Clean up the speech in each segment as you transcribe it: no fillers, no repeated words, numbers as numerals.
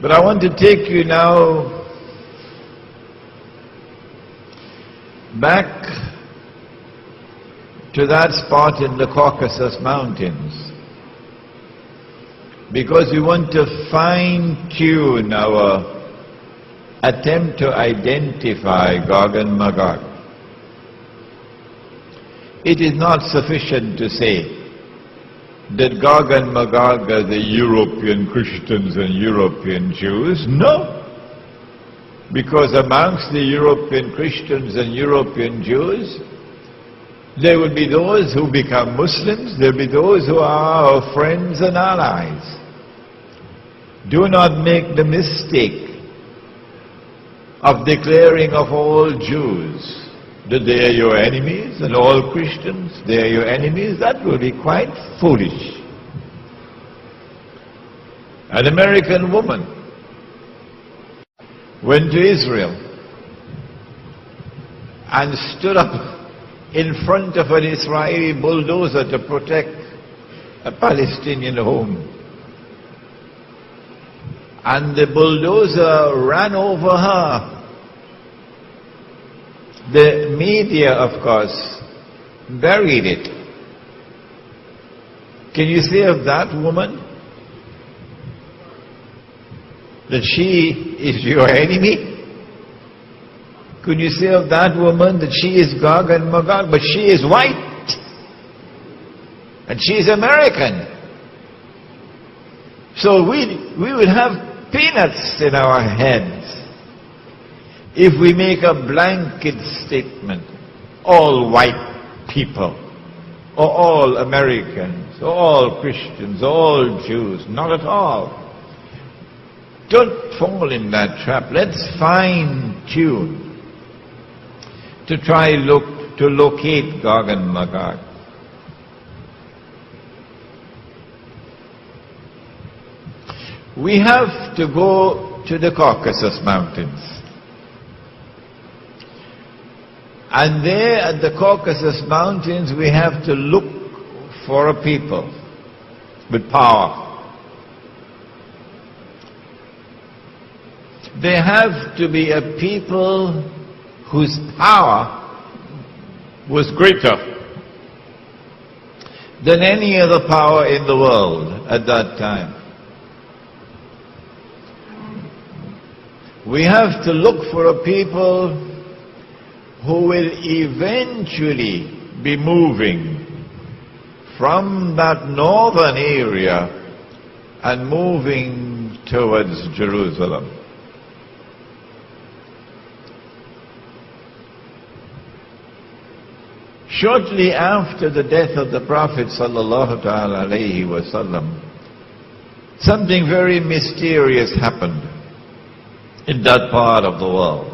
But I want to take you now back to that spot in the Caucasus Mountains, because we want to fine-tune our attempt to identify Gog and Magog. It is not sufficient to say that Gog and Magog are the European Christians and European Jews. No. Because amongst the European Christians and European Jews, there will be those who become Muslims, there will be those who are our friends and allies. Do not make the mistake of declaring of all Jews that they are your enemies, and all Christians, they are your enemies. That will be quite foolish. An American woman went to Israel and stood up in front of an Israeli bulldozer to protect a Palestinian home. And the bulldozer ran over her. The media, of course, buried it. Can you say of that woman that she is your enemy? Could you say of that woman that she is Gog and Magog? But she is white, and she is American. So we would have peanuts in our heads if we make a blanket statement, all white people, or all Americans, or all Christians, or all Jews. Not at all. Don't fall in that trap. Let's fine-tune to try to locate Gog and Magog. We have to go to the Caucasus Mountains. And there at the Caucasus Mountains we have to look for a people with power. There have to be a people whose power was greater than any other power in the world at that time. We have to look for a people who will eventually be moving from that northern area and moving towards Jerusalem. Shortly after the death of the Prophet sallallahu alaihi wasallam, something very mysterious happened in that part of the world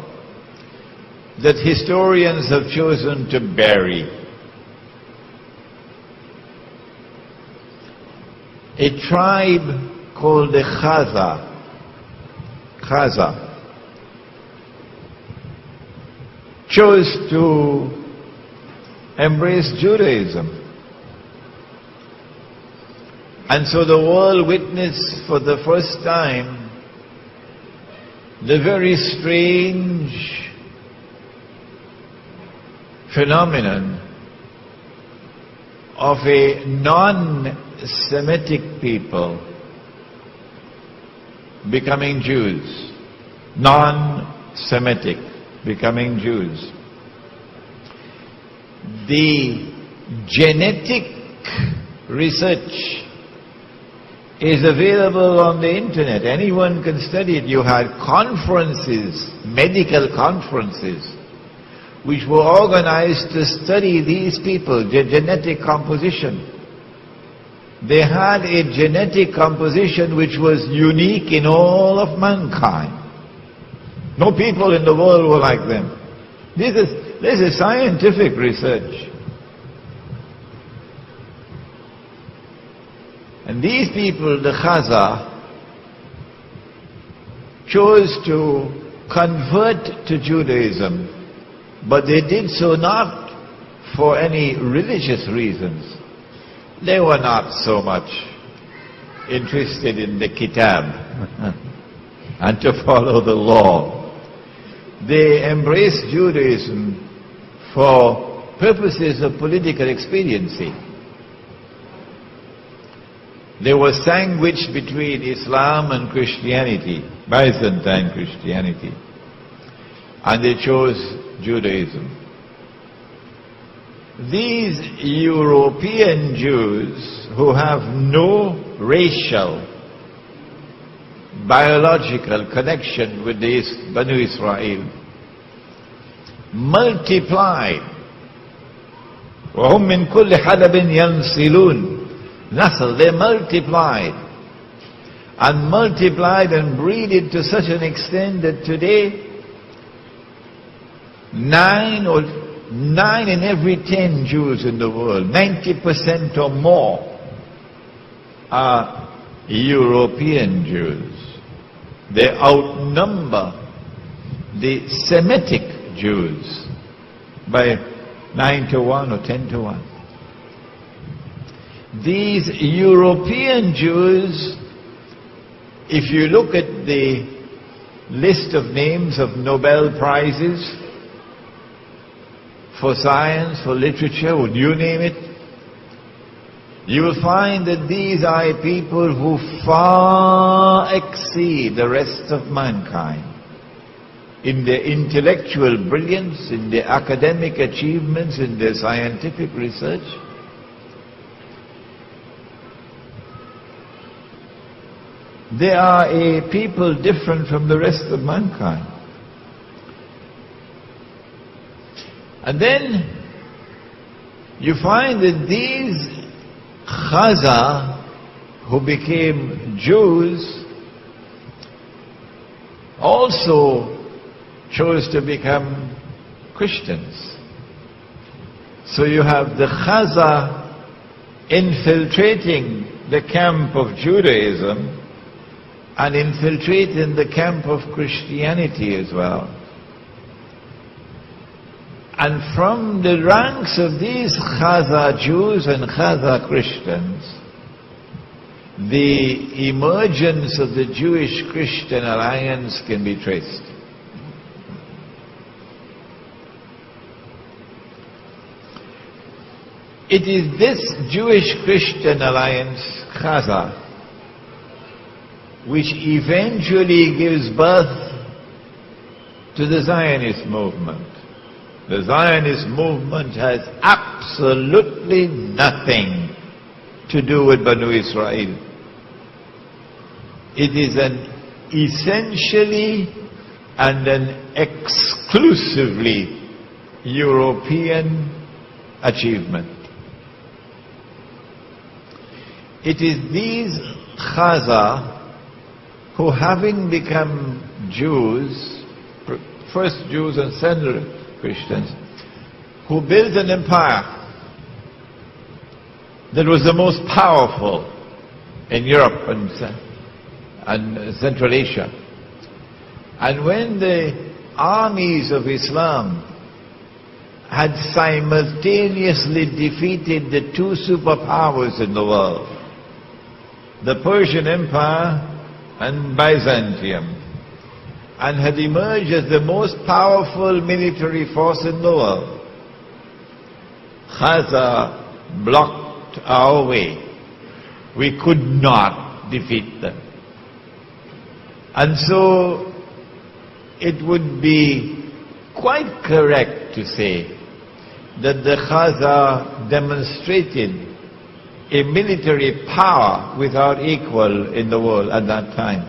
that historians have chosen to bury. A tribe called the Khazar chose to embrace Judaism. And so the world witnessed for the first time the very strange phenomenon of a non-Semitic people becoming Jews. Non-Semitic becoming Jews. The genetic research is available on the internet. Anyone can study it. You had conferences, medical conferences, which were organized to study these people, their genetic composition. They had a genetic composition which was unique in all of mankind. No people in the world were like them. This is scientific research. And these people, the Khazar, chose to convert to Judaism, but they did so not for any religious reasons. They were not so much interested in the Kitab. and to follow the law. They embraced Judaism for purposes of political expediency. They were sandwiched between Islam and Christianity, Byzantine Christianity, and they chose Judaism. These European Jews who have no racial, biological connection with the Banu Israel multiplied. وَهُمْ مِنْ كُلِّ حَدَبٍ يَنْسِلُونَ. Nasl, they multiplied and breeded to such an extent that today 9 in every 10 Jews in the world, 90% or more, are European Jews. They outnumber the Semitic Jews by 9 to 1 or 10 to 1. These European Jews, if you look at the list of names of Nobel Prizes for science, for literature, would you name it? You will find that these are people who far exceed the rest of mankind in their intellectual brilliance, in their academic achievements, in their scientific research. They are a people different from the rest of mankind. And then you find that these Khazar who became Jews also chose to become Christians. So you have the Khazar infiltrating the camp of Judaism and infiltrating the camp of Christianity as well. And from the ranks of these Khazar Jews and Khazar Christians, the emergence of the Jewish-Christian alliance can be traced. It is this Jewish-Christian alliance, Khazar, which eventually gives birth to the Zionist movement. The Zionist movement has absolutely nothing to do with Banu Israel. It is an essentially and an exclusively European achievement. It is these Khazar who, having become Jews, first Jews and then Christians, who built an empire that was the most powerful in Europe and Central Asia. And when the armies of Islam had simultaneously defeated the two superpowers in the world, the Persian Empire and Byzantium, and had emerged as the most powerful military force in the world, Khazar blocked our way. We could not defeat them. And so it would be quite correct to say that the Khazar demonstrated a military power without equal in the world at that time.